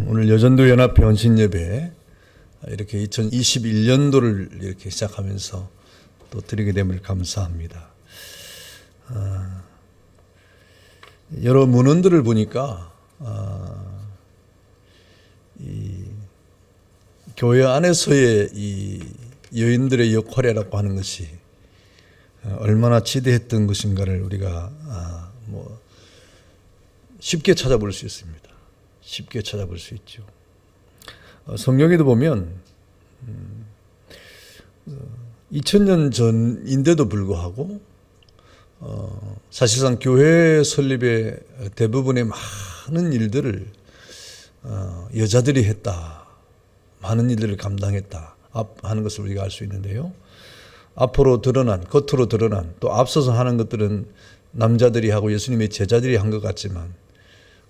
오늘 여전도 연합회 헌신 예배 이렇게 2021년도를 이렇게 시작하면서 또 드리게 됨을 감사합니다. 여러 문헌들을 보니까 이 교회 안에서의 이 여인들의 역할이라고 하는 것이 얼마나 지대했던 것인가를 우리가 쉽게 찾아볼 수 있습니다. 쉽게 찾아볼 수 있죠. 성경에도 보면 2000년 전인데도 불구하고 사실상 교회 설립의 대부분의 많은 일들을 여자들이 했다. 많은 일들을 감당했다 하는 것을 우리가 알 수 있는데요. 겉으로 드러난 또 앞서서 하는 것들은 남자들이 하고 예수님의 제자들이 한 것 같지만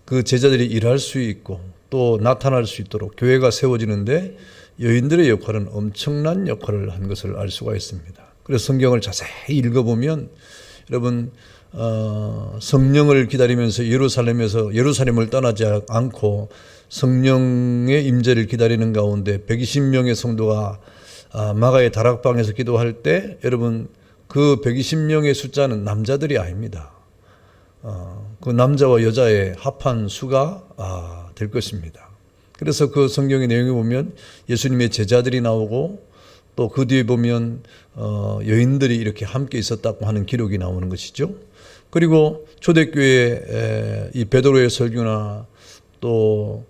그 제자들이 일할 수 있고 또 나타날 수 있도록 교회가 세워지는데 여인들의 역할은 엄청난 역할을 한 것을 알 수가 있습니다. 그래서 성경을 자세히 읽어보면 여러분 성령을 기다리면서 예루살렘을 떠나지 않고 성령의 임재를 기다리는 가운데 120명의 성도가 마가의 다락방에서 기도할 때 여러분 그 120명의 숫자는 남자들이 아닙니다. 그 남자와 여자의 합한 수가 될 것입니다. 그래서 그 성경의 내용에 보면 예수님의 제자들이 나오고 또 그 뒤에 보면 여인들이 이렇게 함께 있었다고 하는 기록이 나오는 것이죠. 그리고 초대교회 이 베드로의 설교나 또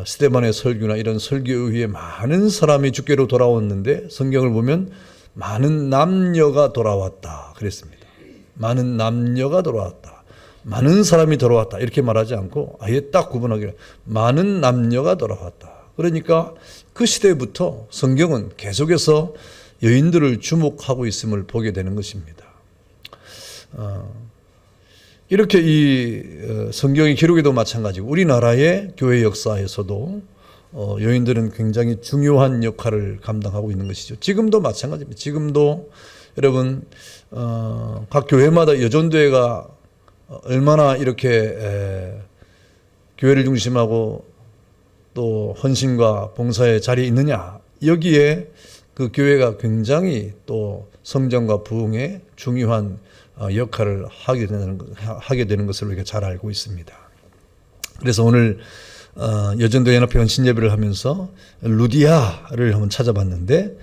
스데반의 설교나 이런 설교 이후에 많은 사람이 주께로 돌아왔는데 성경을 보면 많은 남녀가 돌아왔다 그랬습니다. 많은 남녀가 돌아왔다. 많은 사람이 돌아왔다 이렇게 말하지 않고 아예 딱 구분하기로 많은 남녀가 돌아왔다. 그러니까 그 시대부터 성경은 계속해서 여인들을 주목하고 있음을 보게 되는 것입니다. 이렇게 이 성경의 기록에도 마찬가지고 우리나라의 교회 역사에서도 여인들은 굉장히 중요한 역할을 감당하고 있는 것이죠. 지금도 마찬가지입니다. 지금도 여러분 각 교회마다 여전도회가 얼마나 이렇게 교회를 중심하고 또 헌신과 봉사의 자리에 있느냐 여기에 그 교회가 굉장히 또 성장과 부흥에 중요한 역할을 하게 되는 것을 우리가 잘 알고 있습니다. 그래서 오늘 여전도 연합회 헌신 예배를 하면서 루디아를 한번 찾아봤는데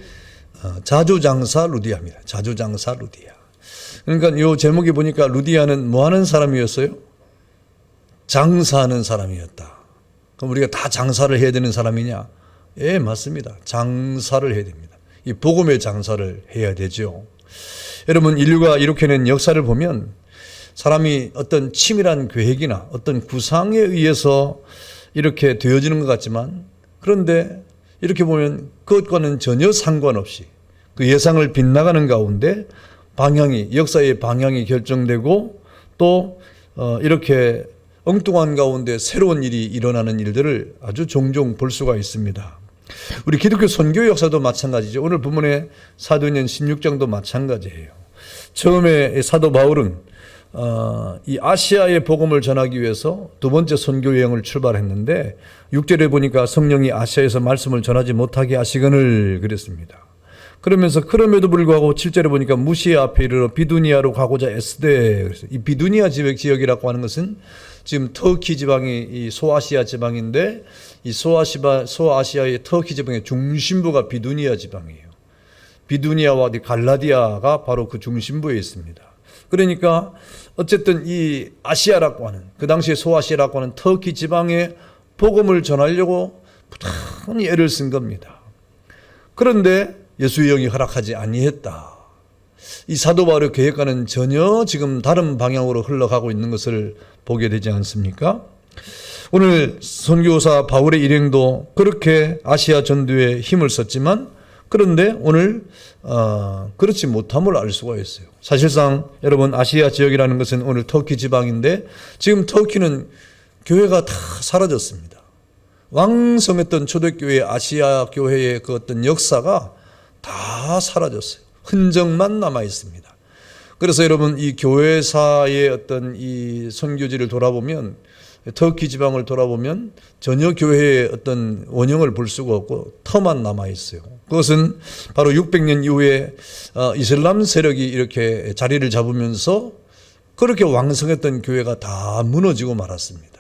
자주장사 루디아입니다. 자주장사 루디아. 그러니까 이 제목에 보니까 루디아는 뭐 하는 사람이었어요? 장사하는 사람이었다. 그럼 우리가 다 장사를 해야 되는 사람이냐? 예, 맞습니다. 장사를 해야 됩니다. 이 복음의 장사를 해야 되죠. 여러분, 인류가 이룩해낸 역사를 보면 사람이 어떤 치밀한 계획이나 어떤 구상에 의해서 이렇게 되어지는 것 같지만 그런데 이렇게 보면 그것과는 전혀 상관없이 그 예상을 빗나가는 가운데 역사의 방향이 결정되고 또 이렇게 엉뚱한 가운데 새로운 일이 일어나는 일들을 아주 종종 볼 수가 있습니다. 우리 기독교 선교 역사도 마찬가지죠. 오늘 본문의 사도행전 16장도 마찬가지예요. 처음에 사도 바울은 이 아시아의 복음을 전하기 위해서 두 번째 선교 여행을 출발했는데 6절에 보니까 성령이 아시아에서 말씀을 전하지 못하게 하시거늘 그랬습니다. 그럼에도 불구하고 7절에 보니까 무시아 앞에 이르러 비두니아로 가고자 애쓰되 이 비두니아 지역이라고 하는 것은 지금 터키 지방이 이 소아시아 지방인데 이 소아시아의 터키 지방의 중심부가 비두니아 지방이에요. 비두니아와 갈라디아가 바로 그 중심부에 있습니다. 그러니까 어쨌든 이 아시아라고 하는 그 당시에 소아시아라고 하는 터키 지방에 복음을 전하려고 부단히 애를 쓴 겁니다. 그런데 예수의 영이 허락하지 아니했다. 이 사도 바울의 계획과는 전혀 지금 다른 방향으로 흘러가고 있는 것을 보게 되지 않습니까? 오늘 선교사 바울의 일행도 그렇게 아시아 전도에 힘을 썼지만 그런데 오늘 그렇지 못함을 알 수가 있어요. 사실상 여러분 아시아 지역이라는 것은 오늘 터키 지방인데 지금 터키는 교회가 다 사라졌습니다. 왕성했던 초대교회 아시아 교회의 그 어떤 역사가 다 사라졌어요. 흔적만 남아 있습니다. 그래서 여러분 이 교회사의 어떤 이 선교지를 돌아보면 터키 지방을 돌아보면 전혀 교회의 어떤 원형을 볼 수가 없고 터만 남아 있어요. 그것은 바로 600년 이후에 이슬람 세력이 이렇게 자리를 잡으면서 그렇게 왕성했던 교회가 다 무너지고 말았습니다.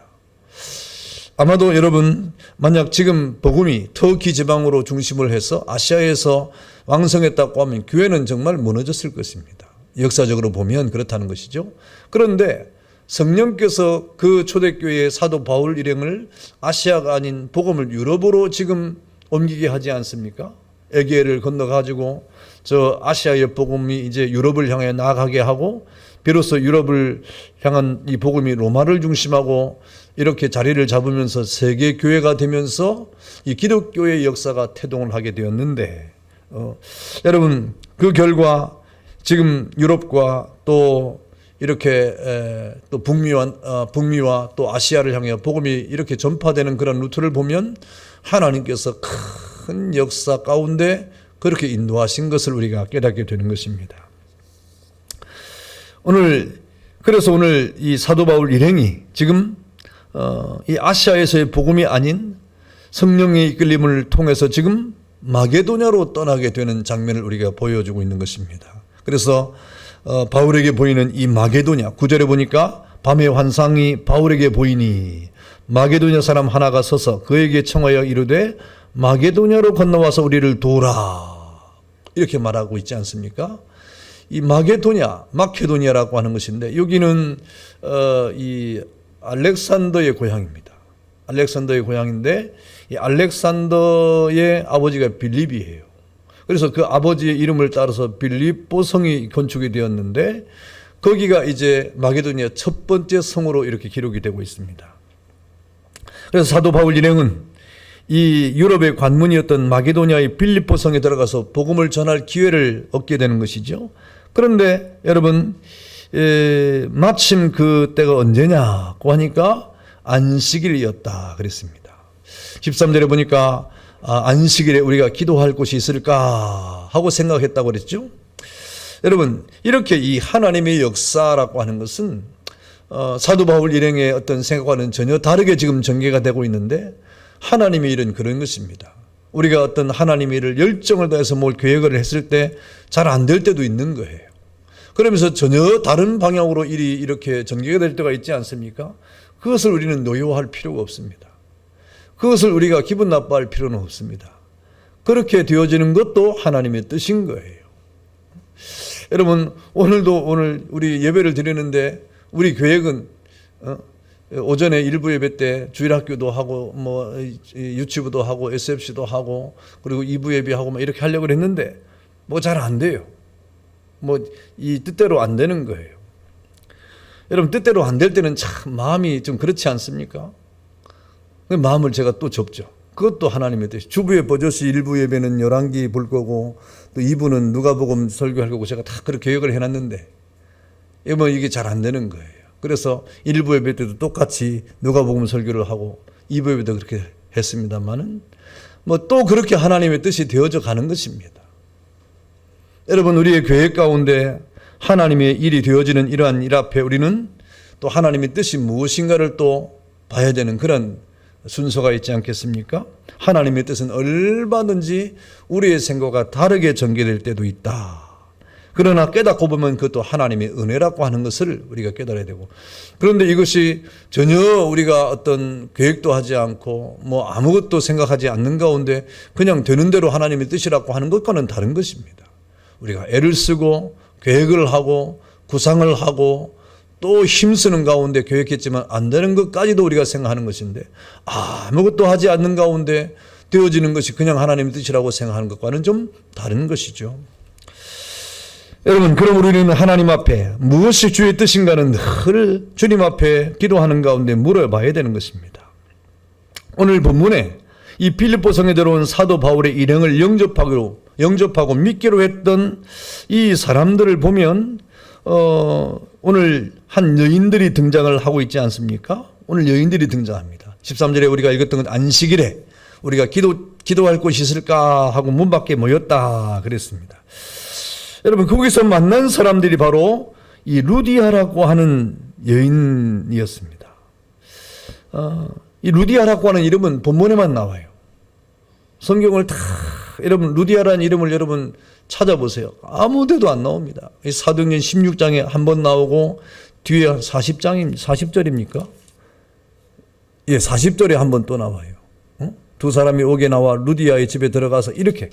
아마도 여러분 만약 지금 복음이 터키 지방으로 중심을 해서 아시아에서 왕성했다고 하면 교회는 정말 무너졌을 것입니다. 역사적으로 보면 그렇다는 것이죠. 그런데 성령께서 그 초대교회의 사도 바울 일행을 아시아가 아닌 복음을 유럽으로 지금 옮기게 하지 않습니까? 에게를 건너가지고 저 아시아의 복음이 이제 유럽을 향해 나아가게 하고 비로소 유럽을 향한 이 복음이 로마를 중심하고 이렇게 자리를 잡으면서 세계 교회가 되면서 이 기독교의 역사가 태동을 하게 되었는데 여러분 그 결과 지금 유럽과 또 이렇게 또 북미와 또 아시아를 향해 복음이 이렇게 전파되는 그런 루트를 보면 하나님께서 큰 역사 가운데 그렇게 인도하신 것을 우리가 깨닫게 되는 것입니다. 그래서 오늘 이 사도 바울 일행이 지금 이 아시아에서의 복음이 아닌 성령의 이끌림을 통해서 지금 마게도냐로 떠나게 되는 장면을 우리가 보여주고 있는 것입니다. 그래서 바울에게 보이는 이 마게도냐 9절에 보니까 밤의 환상이 바울에게 보이니 마게도냐 사람 하나가 서서 그에게 청하여 이르되 마게도냐로 건너와서 우리를 도우라 이렇게 말하고 있지 않습니까? 이 마케도니아라고 하는 것인데 여기는 이 알렉산더의 고향입니다. 알렉산더의 고향인데 이 알렉산더의 아버지가 빌립이에요. 그래서 그 아버지의 이름을 따라서 빌립보성이 건축이 되었는데 거기가 이제 마게도니아 첫 번째 성으로 이렇게 기록이 되고 있습니다. 그래서 사도 바울 일행은 이 유럽의 관문이었던 마게도니아의 빌립보성에 들어가서 복음을 전할 기회를 얻게 되는 것이죠. 그런데 여러분 마침 그 때가 언제냐고 하니까 안식일이었다 그랬습니다. 13절에 보니까 안식일에 우리가 기도할 곳이 있을까 하고 생각했다고 그랬죠. 여러분 이렇게 이 하나님의 역사라고 하는 것은 사도 바울 일행의 어떤 생각과는 전혀 다르게 지금 전개가 되고 있는데 하나님의 일은 그런 것입니다. 우리가 어떤 하나님의 일을 열정을 다해서 뭘 계획을 했을 때 잘 안 될 때도 있는 거예요. 그러면서 전혀 다른 방향으로 일이 이렇게 전개가 될 때가 있지 않습니까? 그것을 우리는 노여워할 필요가 없습니다. 그것을 우리가 기분 나빠할 필요는 없습니다. 그렇게 되어지는 것도 하나님의 뜻인 거예요. 여러분 오늘 우리 예배를 드리는데 우리 계획은 오전에 일부 예배 때 주일학교도 하고 뭐 유치부도 하고 SFC도 하고 그리고 2부 예배하고 막 이렇게 하려고 했는데 뭐 잘 안 돼요. 뭐 이 뜻대로 안 되는 거예요. 여러분 뜻대로 안 될 때는 참 마음이 좀 그렇지 않습니까? 그 마음을 제가 또 접죠. 그것도 하나님의 뜻이. 주부의 버젓이 1부 예배는 열왕기 볼 거고 또 2부는 누가복음 설교할 거고 제가 다 그렇게 계획을 해놨는데 이게 잘 안 되는 거예요. 그래서 1부 예배 때도 똑같이 누가복음 설교를 하고 2부 예배도 그렇게 했습니다만은 뭐 또 그렇게 하나님의 뜻이 되어져 가는 것입니다. 여러분 우리의 계획 가운데 하나님의 일이 되어지는 이러한 일 앞에 우리는 또 하나님의 뜻이 무엇인가를 또 봐야 되는 그런 순서가 있지 않겠습니까? 하나님의 뜻은 얼마든지 우리의 생각과 다르게 전개될 때도 있다. 그러나 깨닫고 보면 그것도 하나님의 은혜라고 하는 것을 우리가 깨달아야 되고 그런데 이것이 전혀 우리가 어떤 계획도 하지 않고 뭐 아무것도 생각하지 않는 가운데 그냥 되는 대로 하나님의 뜻이라고 하는 것과는 다른 것입니다. 우리가 애를 쓰고 계획을 하고 구상을 하고 또 힘쓰는 가운데 계획했지만 안 되는 것까지도 우리가 생각하는 것인데 아무것도 하지 않는 가운데 되어지는 것이 그냥 하나님의 뜻이라고 생각하는 것과는 좀 다른 것이죠. 여러분 그럼 우리는 하나님 앞에 무엇이 주의 뜻인가는 늘 주님 앞에 기도하는 가운데 물어봐야 되는 것입니다. 오늘 본문에 이 빌립보성에 들어온 사도 바울의 일행을 영접하고 믿기로 했던 이 사람들을 보면 오늘 한 여인들이 등장을 하고 있지 않습니까? 오늘 여인들이 등장합니다. 13절에 우리가 읽었던 건 안식일에 우리가 기도할 곳이 있을까 하고 문 밖에 모였다 그랬습니다. 여러분 거기서 만난 사람들이 바로 이 루디아라고 하는 여인이었습니다. 이 루디아라고 하는 이름은 본문에만 나와요. 성경을 다 여러분 루디아라는 이름을 여러분 찾아보세요. 아무 데도 안 나옵니다. 사도행전 16장에 한 번 나오고 뒤에 40절입니까? 예, 40절에 한 번 또 나와요. 두 사람이 옥에 나와 루디아의 집에 들어가서 이렇게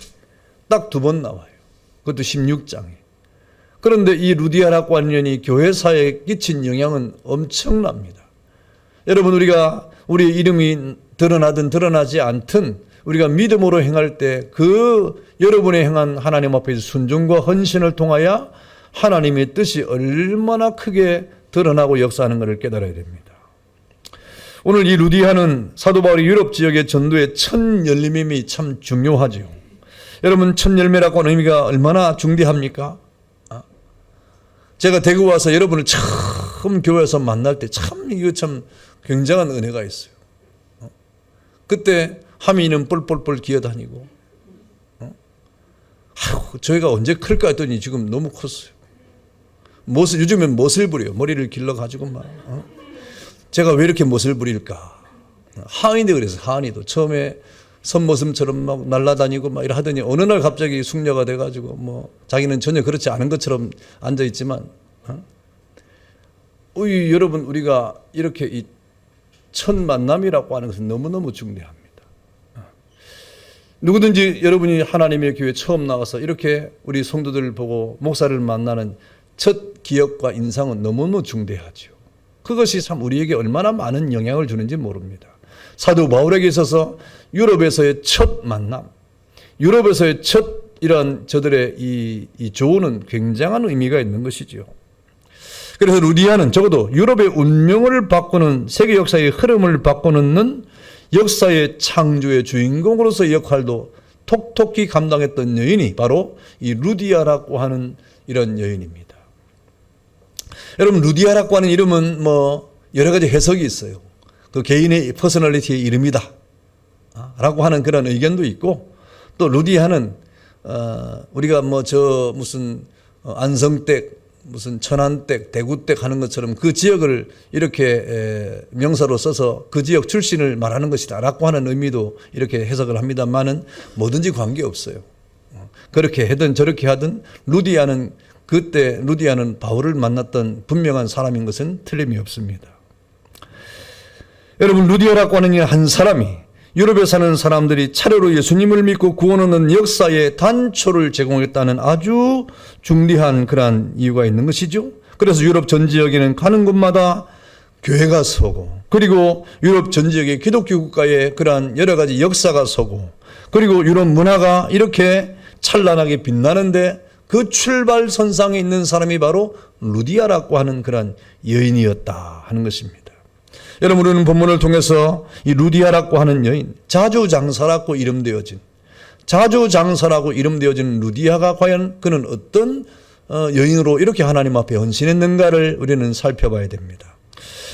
딱 두 번 나와요. 그것도 16장에. 그런데 이 루디아라고 하는 년이 교회사에 끼친 영향은 엄청납니다. 여러분 우리가 우리 이름이 드러나든 드러나지 않든 우리가 믿음으로 행할 때 그 여러분의 행한 하나님 앞에서 순종과 헌신을 통하여 하나님의 뜻이 얼마나 크게 드러나고 역사하는 것을 깨달아야 됩니다. 오늘 이 루디아는 사도 바울이 유럽 지역의 전도의 첫 열림임이 참 중요하죠. 여러분 첫 열매라고 하는 의미가 얼마나 중대합니까? 제가 대구 와서 여러분을 처음 교회에서 만날 때 참 이거 참 굉장한 은혜가 있어요. 그때 하민이는 뿔뿔뿔 기어다니고 저희가 언제 클까 했더니 지금 너무 컸어요. 요즘엔 멋을 부려요. 머리를 길러가지고 막. 제가 왜 이렇게 멋을 부릴까? 하은이도 그래서 하은이도 처음에 선모습처럼 막 날아다니고 막 이러 하더니 어느 날 갑자기 숙녀가 돼가지고 뭐 자기는 전혀 그렇지 않은 것처럼 앉아 있지만, 여러분 우리가 이렇게 이 첫 만남이라고 하는 것은 너무너무 중대합니다. 누구든지 여러분이 하나님의 교회 처음 나와서 이렇게 우리 성도들을 보고 목사를 만나는 첫 기억과 인상은 너무너무 중대하죠. 그것이 참 우리에게 얼마나 많은 영향을 주는지 모릅니다. 사도 바울에게 있어서 유럽에서의 첫 만남, 유럽에서의 첫 이런 저들의 이 조언은 굉장한 의미가 있는 것이죠. 그래서 루디아는 적어도 유럽의 운명을 바꾸는 세계 역사의 흐름을 바꾸는 역사의 창조의 주인공으로서의 역할도 톡톡히 감당했던 여인이 바로 이 루디아라고 하는 이런 여인입니다. 여러분 루디아라고 하는 이름은 뭐 여러 가지 해석이 있어요. 그 개인의 퍼스널리티의 이름이다 라고 하는 그런 의견도 있고, 또 루디아는 우리가 뭐 저 무슨 안성댁 무슨 천안댁 대구댁 하는 것처럼 그 지역을 이렇게 명사로 써서 그 지역 출신을 말하는 것이다 라고 하는 의미도 이렇게 해석을 합니다만은 뭐든지 관계없어요. 그렇게 하든 저렇게 하든 그때 루디아는 바울을 만났던 분명한 사람인 것은 틀림이 없습니다. 여러분 루디아라고 하는 한 사람이 유럽에 사는 사람들이 차례로 예수님을 믿고 구원 얻는 역사의 단초를 제공했다는 아주 중대한 그러한 이유가 있는 것이죠. 그래서 유럽 전 지역에는 가는 곳마다 교회가 서고, 그리고 유럽 전 지역의 기독교 국가의 그러한 여러 가지 역사가 서고, 그리고 유럽 문화가 이렇게 찬란하게 빛나는데 그 출발선상에 있는 사람이 바로 루디아라고 하는 그러한 여인이었다 하는 것입니다. 여러분 우리는 본문을 통해서 이 루디아라고 하는 여인, 자주장사라고 이름되어진 루디아가 과연 그는 어떤 여인으로 이렇게 하나님 앞에 헌신했는가를 우리는 살펴봐야 됩니다.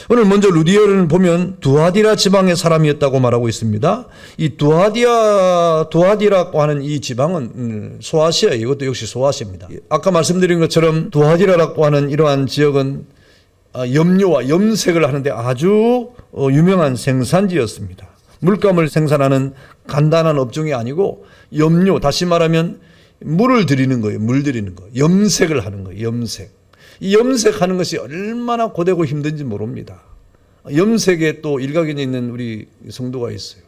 오늘 먼저 루디아를 보면 두아디라 지방의 사람이었다고 말하고 있습니다. 이 두아디라고 하는 이 지방은 소아시아예요. 이것도 역시 소아시아입니다. 아까 말씀드린 것처럼 두아디라라고 하는 이러한 지역은 염료와 염색을 하는데 아주 유명한 생산지였습니다. 물감을 생산하는 간단한 업종이 아니고 염료, 다시 말하면 물을 들이는 거예요. 물 들이는 거. 염색을 하는 거예요. 염색. 이 염색하는 것이 얼마나 고되고 힘든지 모릅니다. 염색에 또 일가견이 있는 우리 성도가 있어요.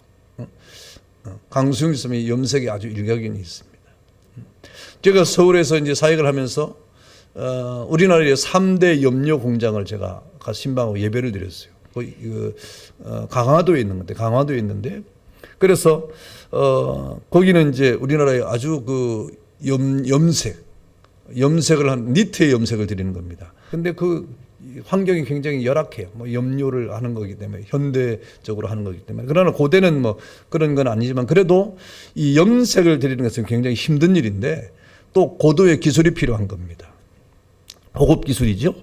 강수영 교수님이 염색에 아주 일가견이 있습니다. 제가 서울에서 이제 사역을 하면서 우리나라의 3대 염료 공장을 제가 신방하고 예배를 드렸어요. 강화도에 있는 건데, 강화도에 있는데, 그래서 거기는 이제 우리나라에 아주 그 염색을 한 니트의 염색을 드리는 겁니다. 근데 그 환경이 굉장히 열악해요. 뭐 염료를 하는 거기 때문에, 현대적으로 하는 거기 때문에. 그러나 고대는 뭐 그런 건 아니지만 그래도 이 염색을 드리는 것은 굉장히 힘든 일인데 또 고도의 기술이 필요한 겁니다. 고급 기술이죠.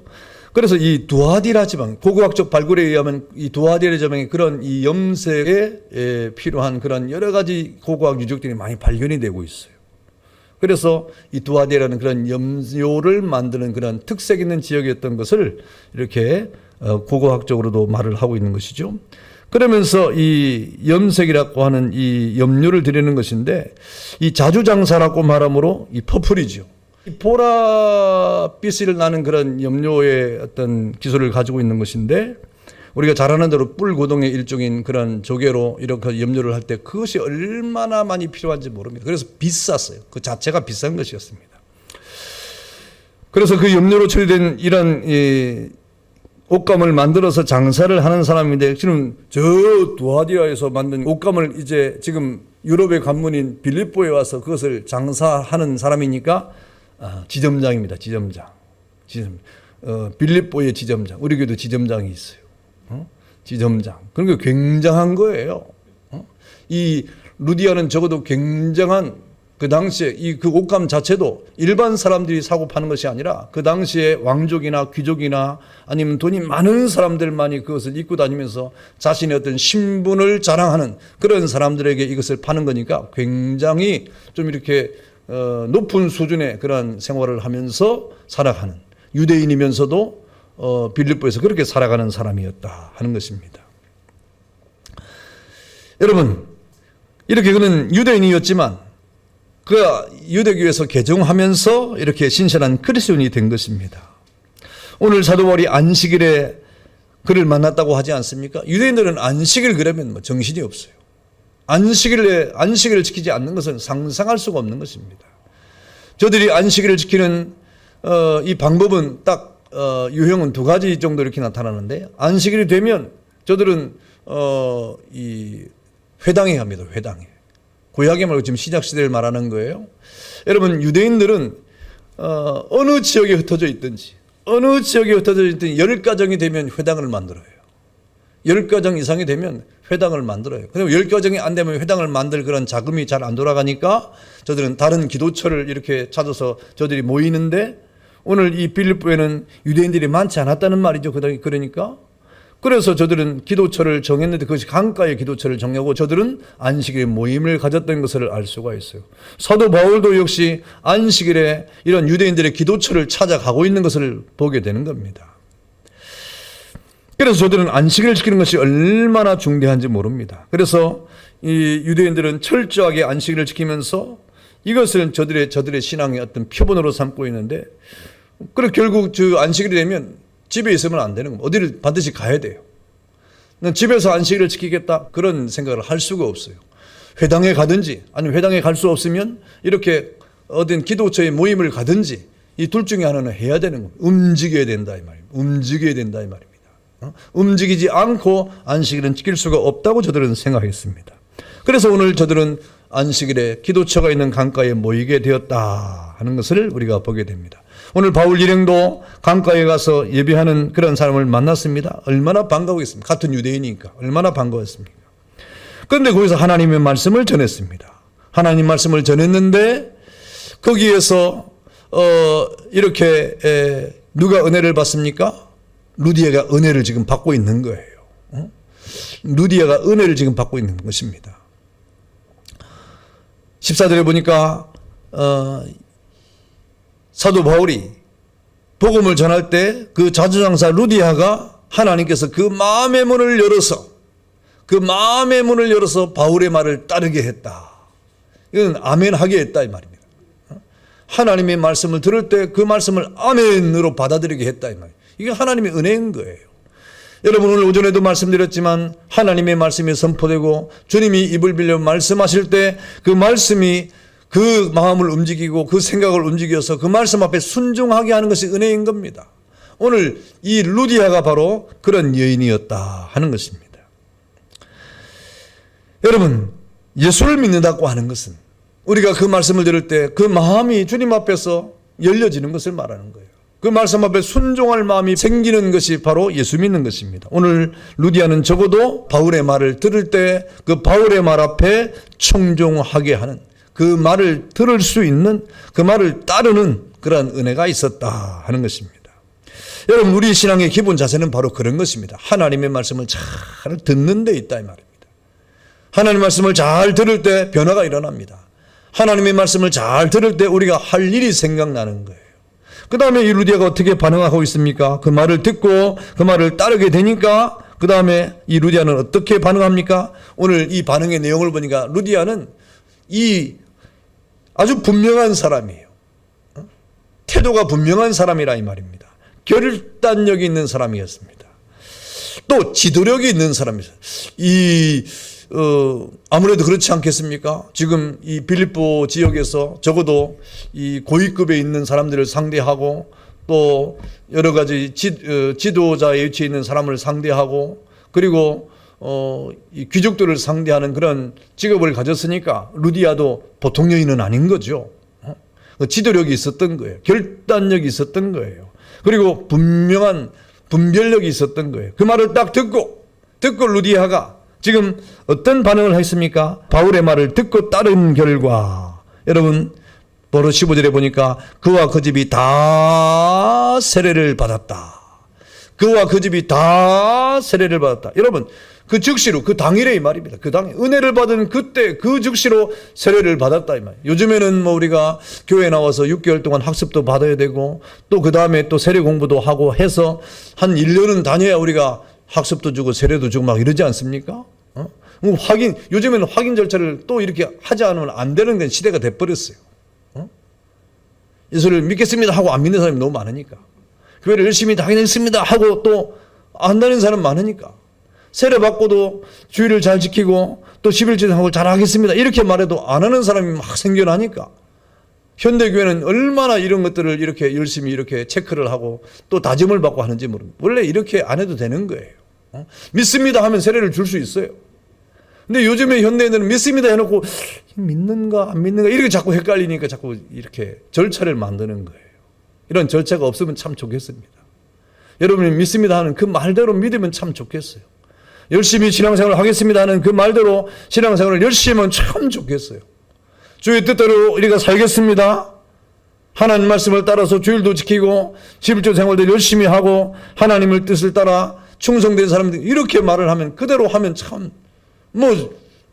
그래서 이 두아디라 지방, 고고학적 발굴에 의하면 이 두아디라 지방에 그런 이 염색에 필요한 그런 여러 가지 고고학 유적들이 많이 발견이 되고 있어요. 그래서 이 두아디라는 그런 염료를 만드는 그런 특색 있는 지역이었던 것을 이렇게 고고학적으로도 말을 하고 있는 것이죠. 그러면서 이 염색이라고 하는 이 염료를 드리는 것인데, 이 자주장사라고 말하므로 이 퍼플이죠. 이 보랏빛을 나는 그런 염료의 어떤 기술을 가지고 있는 것인데, 우리가 잘 아는 대로 뿔고동의 일종인 그런 조개로 이렇게 염료를 할 때 그것이 얼마나 많이 필요한지 모릅니다. 그래서 비쌌어요. 그 자체가 비싼 것이었습니다. 그래서 그 염료로 처리된 이런 옷감을 만들어서 장사를 하는 사람인데, 지금 저 두아디아에서 만든 옷감을 이제 지금 유럽의 관문인 빌립보에 와서 그것을 장사하는 사람이니까 지점장입니다. 지점장. 빌립보의 지점장. 우리 교회도 지점장이 있어요. 지점장. 그러니까 굉장한 거예요. 이 루디아는 적어도 굉장한, 그 당시에 그 옷감 자체도 일반 사람들이 사고 파는 것이 아니라 그 당시에 왕족이나 귀족이나 아니면 돈이 많은 사람들만이 그것을 입고 다니면서 자신의 어떤 신분을 자랑하는 그런 사람들에게 이것을 파는 거니까 굉장히 좀 이렇게 높은 수준의 그런 생활을 하면서 살아가는, 유대인이면서도 빌립보에서 그렇게 살아가는 사람이었다 하는 것입니다. 여러분, 이렇게 그는 유대인이었지만 그가 유대교에서 개종하면서 이렇게 신실한 그리스도인이 된 것입니다. 오늘 사도 바울이 안식일에 그를 만났다고 하지 않습니까? 유대인들은 안식일 그러면 뭐 정신이 없어요. 안식일을 지키지 않는 것은 상상할 수가 없는 것입니다. 저들이 안식일을 지키는 이 방법은 딱 유형은 두 가지 정도 이렇게 나타나는데, 안식일이 되면 저들은 이 회당에 갑니다. 회당에. 구약에 말고 지금 시작 시대를 말하는 거예요. 여러분, 유대인들은 어느 지역에 흩어져 있든지 10가정이 되면 회당을 만들어요. 10가정 이상이 되면 회당을 만들어요. 그리고 10가정이 안 되면 회당을 만들 그런 자금이 잘 안 돌아가니까 저들은 다른 기도처를 이렇게 찾아서 저들이 모이는데, 오늘 이 빌립보에는 유대인들이 많지 않았다는 말이죠. 그러니까 그래서 저들은 기도처를 정했는데 그것이 강가의 기도처를 정하고 저들은 안식일에 모임을 가졌던 것을 알 수가 있어요. 사도 바울도 역시 안식일에 이런 유대인들의 기도처를 찾아가고 있는 것을 보게 되는 겁니다. 그래서 저들은 안식일을 지키는 것이 얼마나 중대한지 모릅니다. 그래서 이 유대인들은 철저하게 안식일을 지키면서 이것을 저들의 신앙의 어떤 표본으로 삼고 있는데, 그리고 결국 저 안식일이 되면 집에 있으면 안 되는 겁니다. 어디를 반드시 가야 돼요. 난 집에서 안식일을 지키겠다 그런 생각을 할 수가 없어요. 회당에 가든지 아니면 회당에 갈 수 없으면 이렇게 어떤 기도처의 모임을 가든지 이 둘 중에 하나는 해야 되는 겁니다. 움직여야 된다 이 말입니다. 움직여야 된다 이 말입니다. 움직이지 않고 안식일은 지킬 수가 없다고 저들은 생각했습니다. 그래서 오늘 저들은 안식일에 기도처가 있는 강가에 모이게 되었다 하는 것을 우리가 보게 됩니다. 오늘 바울 일행도 강가에 가서 예배하는 그런 사람을 만났습니다. 얼마나 반가웠겠습니까? 같은 유대인이니까 얼마나 반가웠습니까? 그런데 거기서 하나님의 말씀을 전했습니다. 하나님 말씀을 전했는데 거기에서 이렇게 누가 은혜를 받습니까? 루디아가 은혜를 지금 받고 있는 거예요. 루디아가 은혜를 지금 받고 있는 것입니다. 14절에 보니까 사도 바울이 복음을 전할 때 그 자주장사 루디아가 하나님께서 그 마음의 문을 열어서 바울의 말을 따르게 했다. 이건 아멘하게 했다 이 말입니다. 하나님의 말씀을 들을 때 그 말씀을 아멘으로 받아들이게 했다 이 말이에요. 이게 하나님의 은혜인 거예요. 여러분, 오늘 오전에도 말씀드렸지만 하나님의 말씀이 선포되고 주님이 입을 빌려 말씀하실 때 그 말씀이 그 마음을 움직이고 그 생각을 움직여서 그 말씀 앞에 순종하게 하는 것이 은혜인 겁니다. 오늘 이 루디아가 바로 그런 여인이었다 하는 것입니다. 여러분, 예수를 믿는다고 하는 것은 우리가 그 말씀을 들을 때 그 마음이 주님 앞에서 열려지는 것을 말하는 거예요. 그 말씀 앞에 순종할 마음이 생기는 것이 바로 예수 믿는 것입니다. 오늘 루디아는 적어도 바울의 말을 들을 때 그 바울의 말 앞에 청종하게 하는, 그 말을 들을 수 있는, 그 말을 따르는 그러한 은혜가 있었다 하는 것입니다. 여러분, 우리 신앙의 기본 자세는 바로 그런 것입니다. 하나님의 말씀을 잘 듣는 데 있다 이 말입니다. 하나님의 말씀을 잘 들을 때 변화가 일어납니다. 하나님의 말씀을 잘 들을 때 우리가 할 일이 생각나는 거예요. 그 다음에 이 루디아가 어떻게 반응하고 있습니까? 그 말을 듣고 그 말을 따르게 되니까 그 다음에 이 루디아는 어떻게 반응합니까? 오늘 이 반응의 내용을 보니까 루디아는 이 아주 분명한 사람이에요. 태도가 분명한 사람이라 이 말입니다. 결단력이 있는 사람이었습니다. 또 지도력이 있는 사람이죠. 아무래도 그렇지 않겠습니까? 지금 이 빌립보 지역에서 적어도 이 고위급에 있는 사람들을 상대하고 또 여러 가지 지도자의 위치에 있는 사람을 상대하고 그리고 이 귀족들을 상대하는 그런 직업을 가졌으니까 루디아도 보통 여인은 아닌 거죠. 지도력이 있었던 거예요. 결단력이 있었던 거예요. 그리고 분명한 분별력이 있었던 거예요. 그 말을 딱 듣고 루디아가 지금 어떤 반응을 했습니까? 바울의 말을 듣고 따른 결과 여러분 바로 15절에 보니까 그와 그 집이 다 세례를 받았다. 그와 그 집이 다 세례를 받았다. 여러분 그 즉시로 그 당일에 이 말입니다. 그 당일 은혜를 받은 그때 그 즉시로 세례를 받았다 이 말. 요즘에는 뭐 우리가 교회 나와서 6개월 동안 학습도 받아야 되고 또 그 다음에 또 세례 공부도 하고 해서 한 1년은 다녀야 우리가 학습도 주고 세례도 주고 막 이러지 않습니까? 요즘에는 확인 절차를 또 이렇게 하지 않으면 안 되는 건 시대가 돼버렸어요. 예수를 믿겠습니다 하고 안 믿는 사람이 너무 많으니까. 교회를 열심히 다니겠습니다 하고 또 안 다니는 사람 많으니까. 세례 받고도 주의를 잘 지키고 또 11조 생활을 잘 하겠습니다 이렇게 말해도 안 하는 사람이 막 생겨나니까. 현대교회는 얼마나 이런 것들을 이렇게 열심히 이렇게 체크를 하고 또 다짐을 받고 하는지 모릅니다. 원래 이렇게 안 해도 되는 거예요. 믿습니다 하면 세례를 줄 수 있어요. 근데 요즘에 현대인들은 믿습니다 해놓고 믿는가 안 믿는가 이렇게 자꾸 헷갈리니까 자꾸 이렇게 절차를 만드는 거예요. 이런 절차가 없으면 참 좋겠습니다. 여러분이 믿습니다 하는 그 말대로 믿으면 참 좋겠어요. 열심히 신앙생활을 하겠습니다 하는 그 말대로 신앙생활을 열심히 하면 참 좋겠어요. 주의 뜻대로 우리가 살겠습니다. 하나님 말씀을 따라서 주일도 지키고 11조 생활도 열심히 하고 하나님의 뜻을 따라 충성된 사람들이 이렇게 말을 하면 그대로 하면 참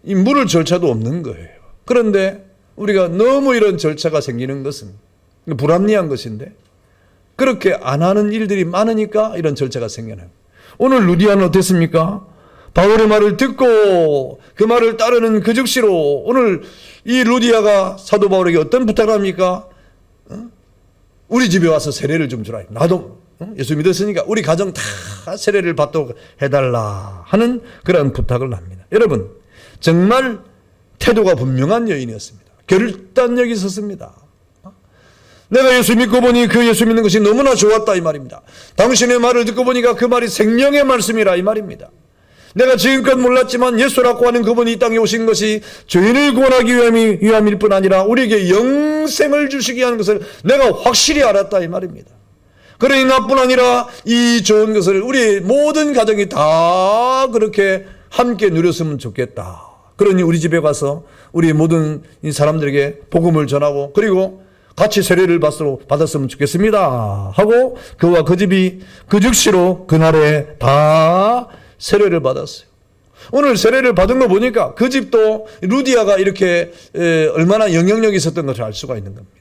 이 물을 절차도 없는 거예요. 그런데 우리가 너무 이런 절차가 생기는 것은 불합리한 것인데 그렇게 안 하는 일들이 많으니까 이런 절차가 생겨나요. 오늘 루디아는 어땠습니까? 바울의 말을 듣고 그 말을 따르는 그 즉시로 오늘 이 루디아가 사도 바울에게 어떤 부탁을 합니까? 우리 집에 와서 세례를 좀 주라. 나도 예수 믿었으니까 우리 가정 다 세례를 받도록 해달라 하는 그런 부탁을 합니다. 여러분 정말 태도가 분명한 여인이었습니다. 결단력이 있었습니다. 내가 예수 믿고 보니 그 예수 믿는 것이 너무나 좋았다 이 말입니다. 당신의 말을 듣고 보니까 그 말이 생명의 말씀이라 이 말입니다. 내가 지금껏 몰랐지만 예수라고 하는 그분이 이 땅에 오신 것이 죄인을 구원하기 위함일 뿐 아니라 우리에게 영생을 주시기 위한 것을 내가 확실히 알았다 이 말입니다. 그러니 나뿐 아니라 이 좋은 것을 우리 모든 가정이 다 그렇게 함께 누렸으면 좋겠다. 그러니 우리 집에 가서 우리 모든 사람들에게 복음을 전하고 그리고 같이 세례를 받았으면 좋겠습니다 하고 그와 그 집이 그 즉시로 그날에 다 세례를 받았어요. 오늘 세례를 받은 거 보니까 그 집도 루디아가 이렇게 얼마나 영향력이 있었던 것을 알 수가 있는 겁니다.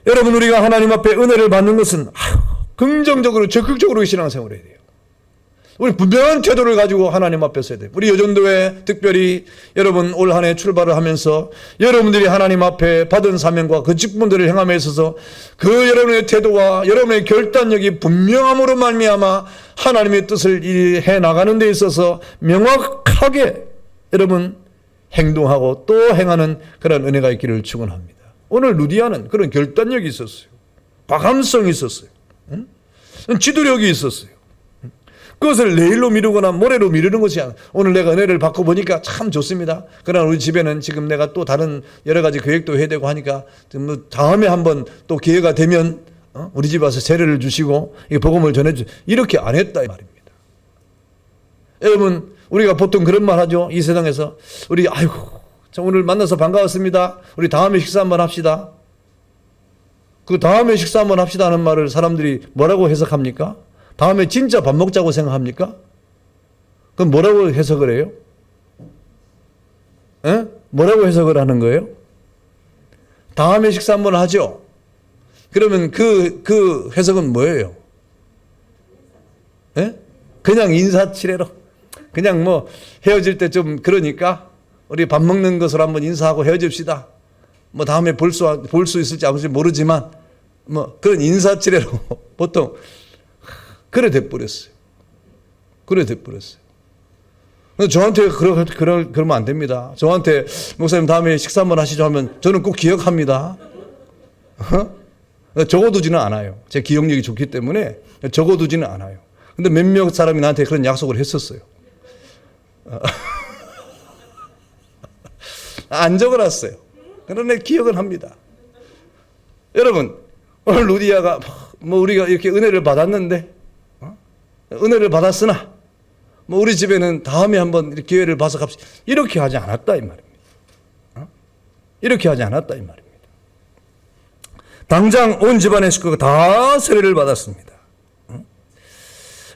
여러분 우리가 하나님 앞에 은혜를 받는 것은 긍정적으로 적극적으로 신앙생활을 해야 돼요. 우리 분명한 태도를 가지고 하나님 앞에 서야 돼요. 우리 여전도회 특별히 여러분 올 한 해 출발을 하면서 여러분들이 하나님 앞에 받은 사명과 그 직분들을 행함에 있어서 그 여러분의 태도와 여러분의 결단력이 분명함으로 말미암아 하나님의 뜻을 해 나가는 데 있어서 명확하게 여러분 행동하고 또 행하는 그런 은혜가 있기를 축원합니다. 오늘 루디아는 그런 결단력이 있었어요. 과감성이 있었어요. 지도력이 있었어요. 그것을 내일로 미루거나 모레로 미루는 것이 아니라 오늘 내가 은혜를 받고 보니까 참 좋습니다. 그러나 우리 집에는 지금 내가 또 다른 여러 가지 계획도 해야 되고 하니까 다음에 한번 또 기회가 되면 우리 집 와서 세례를 주시고 복음을 전해주시고 이렇게 안 했다 이 말입니다. 여러분 우리가 보통 그런 말 하죠. 이 세상에서 우리 아이고 오늘 만나서 반가웠습니다. 우리 다음에 식사 한번 합시다. 그 다음에 식사 한번 합시다 하는 말을 사람들이 뭐라고 해석합니까? 다음에 진짜 밥 먹자고 생각합니까? 그럼 뭐라고 해석을 해요? 에? 뭐라고 해석을 하는 거예요? 다음에 식사 한번 하죠. 그러면 그 해석은 뭐예요? 예? 그냥 인사치레로 그냥 뭐 헤어질 때 좀 그러니까 우리 밥 먹는 것으로 한번 인사하고 헤어집시다. 뭐 다음에 볼 수 있을지 아무지 모르지만 뭐 그런 인사치레로 보통 그래 돼버렸어요. 그래 돼버렸어요. 저한테 그러면 안 됩니다. 저한테 목사님 다음에 식사 한번 하시죠 하면 저는 꼭 기억합니다. 적어두지는 않아요. 제 기억력이 좋기 때문에 적어두지는 않아요. 근데 몇몇 사람이 나한테 그런 약속을 했었어요. 안 적어놨어요. 그러나 기억은 합니다. 여러분, 오늘 루디아가 뭐 우리가 이렇게 은혜를 받았는데, 은혜를 받았으나, 뭐 우리 집에는 다음에 한번 기회를 봐서 갑시다. 이렇게 하지 않았다 이 말입니다. 이렇게 하지 않았다 이 말입니다. 당장 온 집안의 식구가 다 세례를 받았습니다.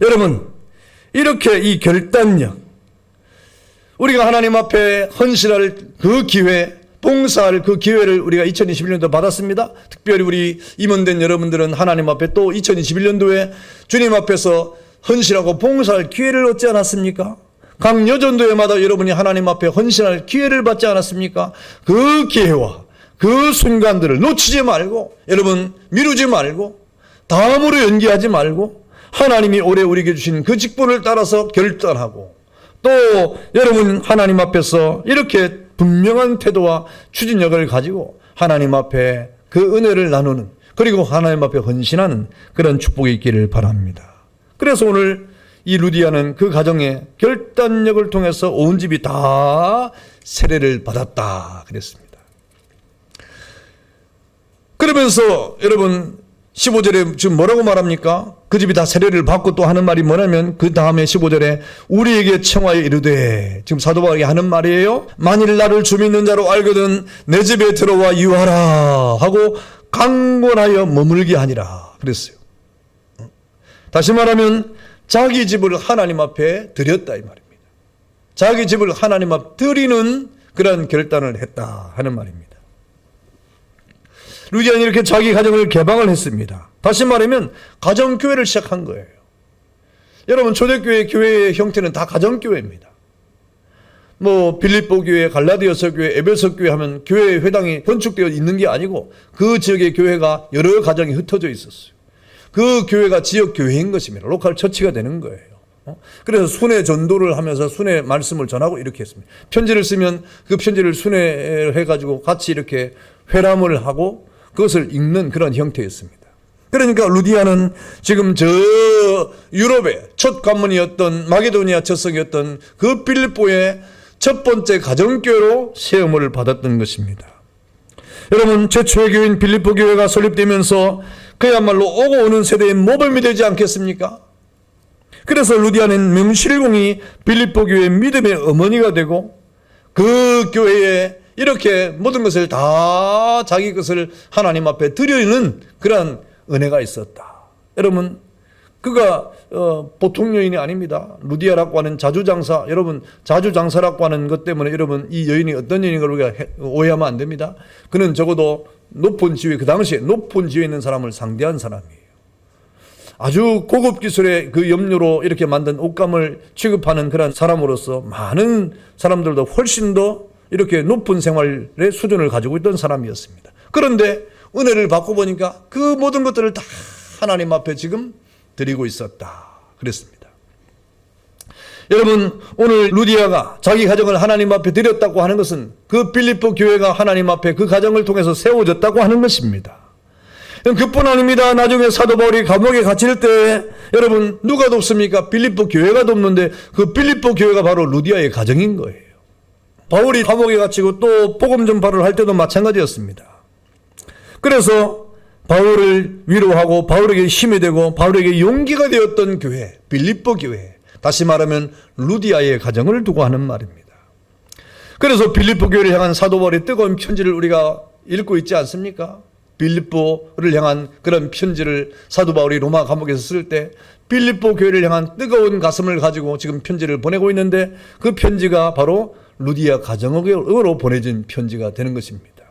여러분, 이렇게 이 결단력, 우리가 하나님 앞에 헌신할 그 기회, 봉사할 그 기회를 우리가 2021년도 받았습니다. 특별히 우리 임원된 여러분들은 하나님 앞에 또 2021년도에 주님 앞에서 헌신하고 봉사할 기회를 얻지 않았습니까? 각 여전도회마다 여러분이 하나님 앞에 헌신할 기회를 받지 않았습니까? 그 기회와 그 순간들을 놓치지 말고, 여러분 미루지 말고, 다음으로 연기하지 말고, 하나님이 올해 우리에게 주신 그 직분을 따라서 결단하고, 또 여러분 하나님 앞에서 이렇게 분명한 태도와 추진력을 가지고 하나님 앞에 그 은혜를 나누는, 그리고 하나님 앞에 헌신하는 그런 축복이 있기를 바랍니다. 그래서 오늘 이 루디아는 그 가정의 결단력을 통해서 온 집이 다 세례를 받았다 그랬습니다. 그러면서 여러분 15절에 지금 뭐라고 말합니까? 그 집이 다 세례를 받고 또 하는 말이 뭐냐면 그 다음에 15절에 우리에게 청하여 이르되, 지금 사도 바울이 하는 말이에요. 만일 나를 주 믿는 자로 알거든 내 집에 들어와 유하라 하고 강권하여 머물게 하니라 그랬어요. 다시 말하면 자기 집을 하나님 앞에 드렸다 이 말입니다. 자기 집을 하나님 앞에 드리는 그런 결단을 했다 하는 말입니다. 루디아는 이렇게 자기 가정을 개방을 했습니다. 다시 말하면 가정교회를 시작한 거예요. 여러분 초대교회 교회의 형태는 다 가정교회입니다. 뭐 빌립보 교회, 갈라디아서 교회, 에베소 교회 하면 교회 회당이 건축되어 있는 게 아니고 그 지역의 교회가 여러 가정이 흩어져 있었어요. 그 교회가 지역 교회인 것입니다. 로컬 처치가 되는 거예요. 그래서 순회 전도를 하면서 순회 말씀을 전하고 이렇게 했습니다. 편지를 쓰면 그 편지를 순회해가지고 같이 이렇게 회람을 하고 그것을 읽는 그런 형태였습니다. 그러니까 루디아는 지금 저 유럽의 첫 관문이었던 마게도니아 첫성이었던 그 빌립보의 첫 번째 가정교회로 세움을 받았던 것입니다. 여러분 최초의 교회인 빌립보 교회가 설립되면서 그야말로 오고 오는 세대의 모범이 되지 않겠습니까? 그래서 루디아는 명실공히 빌립보 교회의 믿음의 어머니가 되고 그 교회에 이렇게 모든 것을 다 자기 것을 하나님 앞에 드리는 그런 은혜가 있었다. 여러분 그가 보통 여인이 아닙니다. 루디아라고 하는 자주장사, 여러분 자주장사라고 하는 것 때문에 여러분 이 여인이 어떤 여인인 걸 우리가 오해하면 안 됩니다. 그는 적어도 높은 지위, 그 당시에 높은 지위에 있는 사람을 상대한 사람이에요. 아주 고급 기술의 그 염료로 이렇게 만든 옷감을 취급하는 그런 사람으로서 많은 사람들도 훨씬 더 이렇게 높은 생활의 수준을 가지고 있던 사람이었습니다. 그런데 은혜를 받고 보니까 그 모든 것들을 다 하나님 앞에 지금 드리고 있었다 그랬습니다. 여러분 오늘 루디아가 자기 가정을 하나님 앞에 드렸다고 하는 것은 그 빌립보 교회가 하나님 앞에 그 가정을 통해서 세워졌다고 하는 것입니다. 그뿐 아닙니다. 나중에 사도 바울이 감옥에 갇힐 때 여러분 누가 돕습니까? 빌립보 교회가 돕는데 그 빌립보 교회가 바로 루디아의 가정인 거예요. 바울이 감옥에 갇히고 또 복음 전파를 할 때도 마찬가지였습니다. 그래서 바울을 위로하고 바울에게 힘이 되고 바울에게 용기가 되었던 교회, 빌립보 교회, 다시 말하면 루디아의 가정을 두고 하는 말입니다. 그래서 빌립보 교회를 향한 사도 바울의 뜨거운 편지를 우리가 읽고 있지 않습니까? 빌립보를 향한 그런 편지를 사도 바울이 로마 감옥에서 쓸 때 빌립보 교회를 향한 뜨거운 가슴을 가지고 지금 편지를 보내고 있는데 그 편지가 바로 루디아 가정으로 보내진 편지가 되는 것입니다.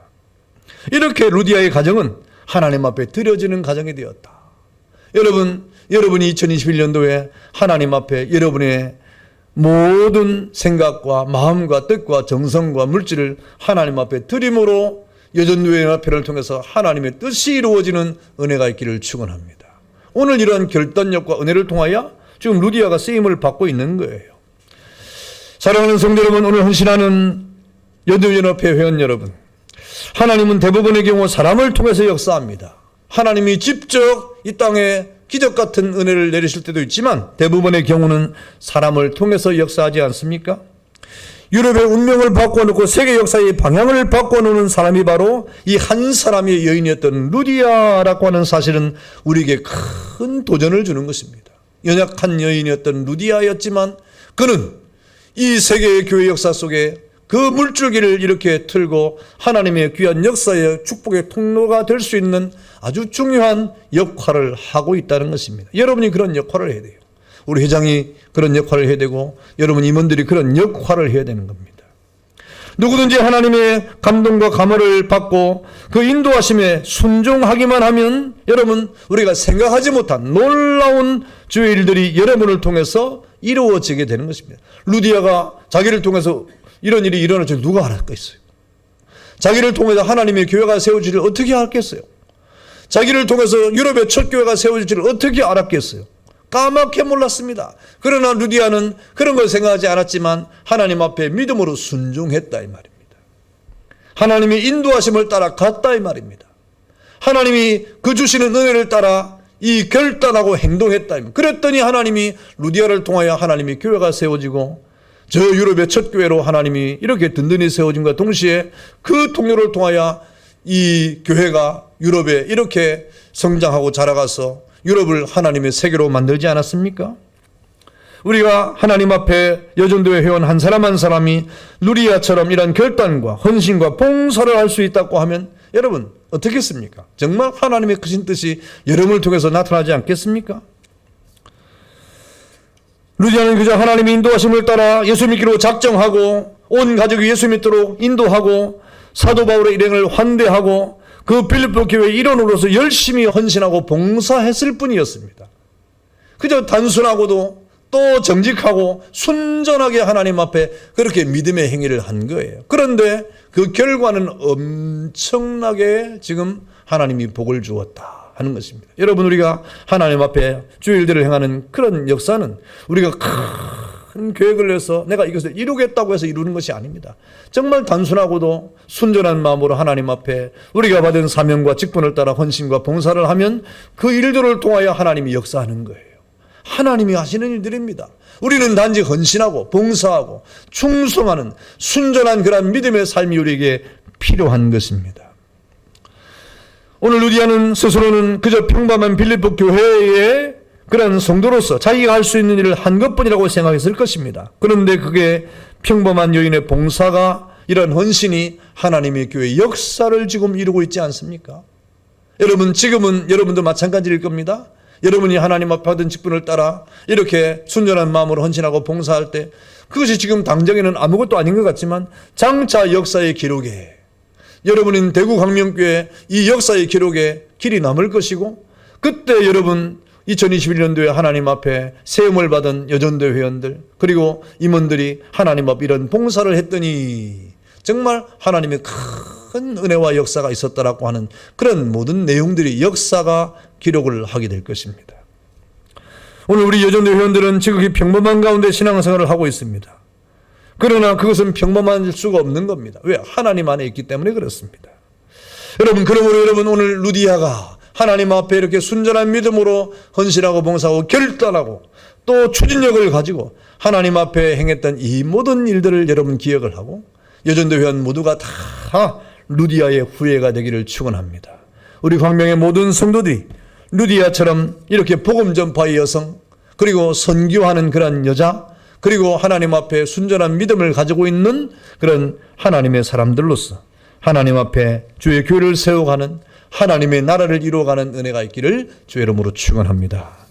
이렇게 루디아의 가정은 하나님 앞에 드려지는 가정이 되었다. 여러분이 2021년도에 하나님 앞에 여러분의 모든 생각과 마음과 뜻과 정성과 물질을 하나님 앞에 드림으로 여전도회연합회를 통해서 하나님의 뜻이 이루어지는 은혜가 있기를 축원합니다. 오늘 이러한 결단력과 은혜를 통하여 지금 루디아가 쓰임을 받고 있는 거예요. 사랑하는 성도 여러분, 오늘 헌신하는 여전도회연합회 회원 여러분, 하나님은 대부분의 경우 사람을 통해서 역사합니다. 하나님이 직접 이 땅에 기적 같은 은혜를 내리실 때도 있지만 대부분의 경우는 사람을 통해서 역사하지 않습니까? 유럽의 운명을 바꿔놓고 세계 역사의 방향을 바꿔놓는 사람이 바로 이 한 사람의 여인이었던 루디아라고 하는 사실은 우리에게 큰 도전을 주는 것입니다. 연약한 여인이었던 루디아였지만 그는 이 세계의 교회 역사 속에 그 물줄기를 이렇게 틀고 하나님의 귀한 역사의 축복의 통로가 될 수 있는 아주 중요한 역할을 하고 있다는 것입니다. 여러분이 그런 역할을 해야 돼요. 우리 회장이 그런 역할을 해야 되고 여러분 임원들이 그런 역할을 해야 되는 겁니다. 누구든지 하나님의 감동과 감화를 받고 그 인도하심에 순종하기만 하면 여러분 우리가 생각하지 못한 놀라운 주의 일들이 여러분을 통해서 이루어지게 되는 것입니다. 루디아가 자기를 통해서 이런 일이 일어날 줄 누가 알았겠어요? 자기를 통해서 하나님의 교회가 세워지를 어떻게 알겠어요? 자기를 통해서 유럽의 첫 교회가 세워질 줄 어떻게 알았겠어요? 까맣게 몰랐습니다. 그러나 루디아는 그런 걸 생각하지 않았지만 하나님 앞에 믿음으로 순종했다 이 말입니다. 하나님의 인도하심을 따라 갔다 이 말입니다. 하나님이 그 주시는 은혜를 따라 이 결단하고 행동했다. 그랬더니 하나님이 루디아를 통하여 하나님의 교회가 세워지고 저 유럽의 첫 교회로 하나님이 이렇게 든든히 세워진과 동시에 그 통로를 통하여 이 교회가 유럽에 이렇게 성장하고 자라가서 유럽을 하나님의 세계로 만들지 않았습니까? 우리가 하나님 앞에 여전도회 회원 한 사람 한 사람이 루디아처럼 이런 결단과 헌신과 봉사를 할 수 있다고 하면 여러분 어떻겠습니까? 정말 하나님의 크신 뜻이 여러분을 통해서 나타나지 않겠습니까? 루디아는 그저 하나님의 인도하심을 따라 예수 믿기로 작정하고 온 가족이 예수 믿도록 인도하고 사도 바울의 일행을 환대하고 그 빌립보 교회 일원으로서 열심히 헌신하고 봉사했을 뿐이었습니다. 그저 단순하고도 또 정직하고 순전하게 하나님 앞에 그렇게 믿음의 행위를 한 거예요. 그런데 그 결과는 엄청나게 지금 하나님이 복을 주었다 하는 것입니다. 여러분 우리가 하나님 앞에 주일들을 행하는 그런 역사는 우리가 큰 계획을 내서 내가 이것을 이루겠다고 해서 이루는 것이 아닙니다. 정말 단순하고도 순전한 마음으로 하나님 앞에 우리가 받은 사명과 직분을 따라 헌신과 봉사를 하면 그 일들을 통하여 하나님이 역사하는 거예요. 하나님이 하시는 일들입니다. 우리는 단지 헌신하고 봉사하고 충성하는 순전한 그런 믿음의 삶이 우리에게 필요한 것입니다. 오늘 루디아는 스스로는 그저 평범한 빌립보 교회의 그런 성도로서 자기가 할 수 있는 일을 한 것뿐이라고 생각했을 것입니다. 그런데 그게 평범한 여인의 봉사가 이런 헌신이 하나님의 교회의 역사를 지금 이루고 있지 않습니까? 여러분 지금은 여러분도 마찬가지일 겁니다. 여러분이 하나님 앞에 받은 직분을 따라 이렇게 순전한 마음으로 헌신하고 봉사할 때 그것이 지금 당장에는 아무것도 아닌 것 같지만 장차 역사의 기록에 여러분인 대구광명교회 이 역사의 기록에 길이 남을 것이고 그때 여러분 2021년도에 하나님 앞에 세움을 받은 여전도회 회원들 그리고 임원들이 하나님 앞에 이런 봉사를 했더니 정말 하나님의 큰 은혜와 역사가 있었다라고 하는 그런 모든 내용들이 역사가 기록을 하게 될 것입니다. 오늘 우리 여전도회 회원들은 지극히 평범한 가운데 신앙생활을 하고 있습니다. 그러나 그것은 평범할 수가 없는 겁니다. 왜? 하나님 안에 있기 때문에 그렇습니다. 여러분 그러므로 여러분 오늘 루디아가 하나님 앞에 이렇게 순전한 믿음으로 헌신하고 봉사하고 결단하고 또 추진력을 가지고 하나님 앞에 행했던 이 모든 일들을 여러분 기억을 하고 여전도 회원 모두가 다 루디아의 후예가 되기를 축원합니다. 우리 광명의 모든 성도들이 루디아처럼 이렇게 복음 전파의 여성 그리고 선교하는 그런 여자 그리고 하나님 앞에 순전한 믿음을 가지고 있는 그런 하나님의 사람들로서 하나님 앞에 주의 교회를 세워가는 하나님의 나라를 이루어가는 은혜가 있기를 주의 이름으로 축원합니다.